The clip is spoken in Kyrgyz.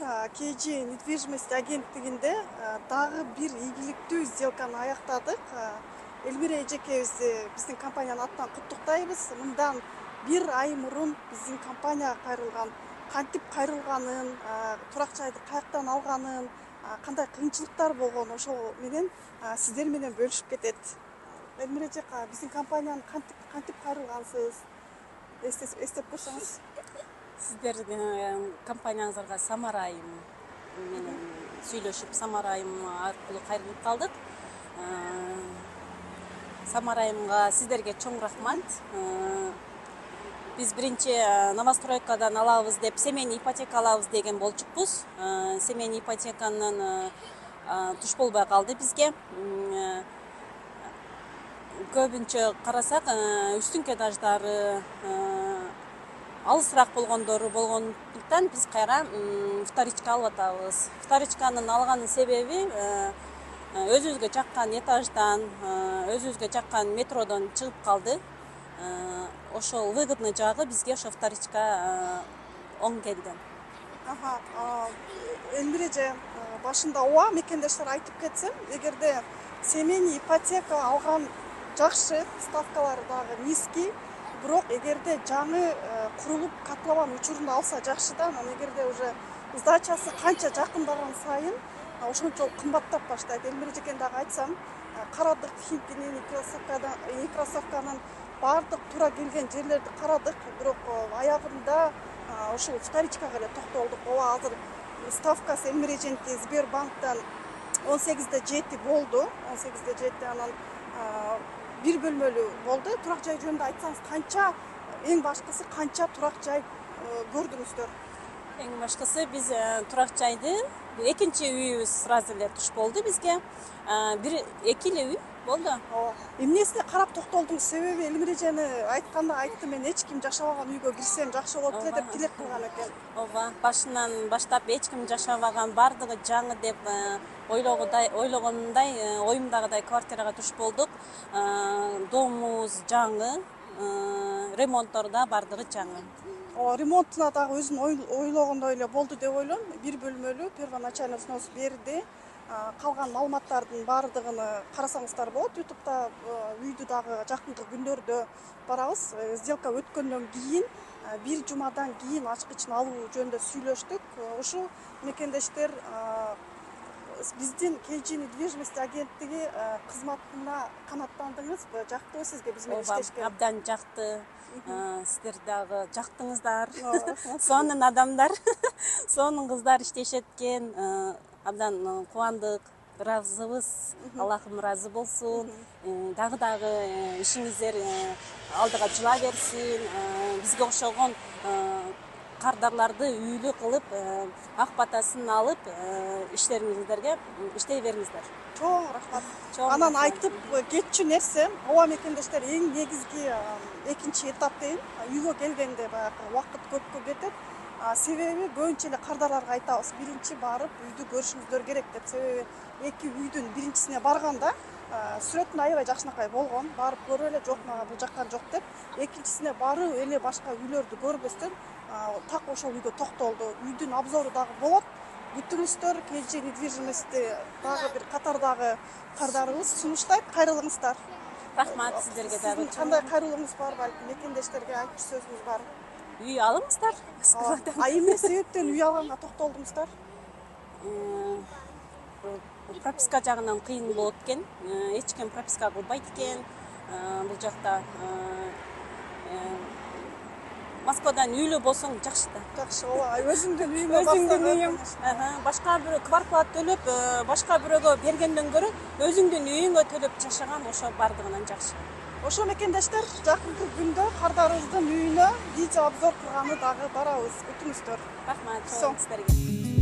KG недвижимость агенттигинде дагы бир ийгиликтүү сделканы аяктадык. Элмира эжекебизди биздин компаниянын атынан куттуктайбыз. Мындан бир ай мурун биздин компанияга кайрылган, кантип кайрылганын, турак жайды каяктан алганын, кандай кыйынчылыктар болгон ошол менен сиздер менен бөлүшүп кетет. Элмира эжека, биздин компанияны кантип кайрылгансыз? Эстеп койсоңуз. Сиздер компанияңыздарга Самарайым менен сүйлөшүп, Самарайым аркылуу кайрылып калдык. Самарайымга сиздерге чоң рахмат. Биз биринчи новостройкадан алабыз деп семейный ипотека алабыз деген болчукпуз. Семейный ипотеканын туш болбой калды бизге. Көбүнчө карасак, үстүнкү этаждары алысыраак болгондору болгондуктан биз кайра вторичка алып атабыз. Вторичканын алганын себеби өзүбүзгө жаккан этаждан, өзүбүзгө жаккан метродон чыгып калды. Ошол выгодный жагы бизге ошо вторичка оң келди. Элмира эже, башында ооба мекендештер айтып кетсем, эгерде семейный ипотека алган жакшы, ставкалары дагы низкий, бирок эгерде жаңы курулуп котлован учурунда алса жакшы да, анан эгерде уже сдачасы канча жакындаган сайын ошончолук кымбаттап баштайт. Элмира эжеке дагы айтсам, карадык Химкини, Некрасовканын баардык туура келген жерлерди карадык, бирок аягында ошол вторичкага эле токтолдук. Ооба, азыр ставкасы Элмира эженики Сбербанктан 18,7 болду. 18,7, анан бир бөлмөлүү болду. Турак жай жөнүндө айтсаңыз, канча, эң башкысы канча турак жай көрдүңүздөр? Эң башкысы биз турак жайды экинчи үйүбүз сразу эле туш болду бизге. Бир эки эле үй болду. Эмнесине карап токтолдуңуз? Себеби Элмира эжени айтканда айтты, мен эч ким жашабаган үйгө кирсем жакшы болот эле деп тилек кылган экен. Ооба, башынан баштап эч ким жашабаган, бардыгы жаңы деп ойлогондой, оюмдагыдай квартирага туш болдук. Домубуз жаңы, ремонттор да бардыгы жаңы. Ремонтуна дагы өзүн ойлогондой эле болду деп ойлойм. Бир бөлмөлүү первоначальный взнос берди. Калган маалыматтардын баардыгын карасаңыздар болот. YouTube'да үйдү дагы жакынкы күндөрдө барабыз. Сделка өткөндөн кийин, бир жумадан кийин ачкычын алуу жөнүндө сүйлөштүк. Ушул мекендештер биздин KG недвижимость агенттиги кызматына канааттандыңызбы? Жактыбы сизге биз менен иштешке? Абдан жакты. Сиздер дагы жактыңыздар. Сонун адамдар, сонун кыздар иштешет экен. Абдан кубандык, ыраазыбыз. Аллахым ыраазы болсун. Дагы ишиңиздер алдыга жыла берсин. Бизге окшогон кардарларды үйлүү кылып, ак батасын алып, иштериңиздерге иштей бериңиздер. Чоң рахмат. Анан айтып кетчү нерсе, ооба мекендештер, эң негизги экинчи этап дейм, үйгө келгенде баягы убакыт көпкө кетет. Себеби көбүнчө эле кардарларга айтабыз, биринчи барып үйдү көрүшүңүздөр керек деп. Себеби эки үйдүн биринчисине барганда сүрөтүндө аябай жакшынакай болгон, барып көрүп эле, жок мага бул жаккан жок деп, экинчисине барып эле башка үйлөрдү көрбөстөн так ошол үйгө токтолду. Үйдүн обзору дагы болот. Бүтүңүздөр KG недвижимости дагы бир катардагы кардарыбыз сунуштайт. Кайрылыңыздар. Рахмат сиздерге дагы. Кандай кайрылууңуз бар, балким мекендештерге айтчу сөзүңүз бар? Үй алыңыздар. Эмне себептен үй алганга токтолдуңуздар? Прописка жагынан кыйын болот экен. Эч ким прописка кылбайт экен. Бул жакта Москвадан үйлүү болсоң жакшы да. Жакшы, ооба. Өзүңдүн үйүң. Башка бирөө квартплата төлөп, башка бирөөгө бергенден көрө өзүңдүн үйүңгө төлөп жашаган ошо бардыгынан жакшы. Ошо мекендештер, жакынкы күндө кардарыбыздын үйүнө видео обзор кылганы дагы барабыз. Күтүңүздөр. Рахмат сиздерге.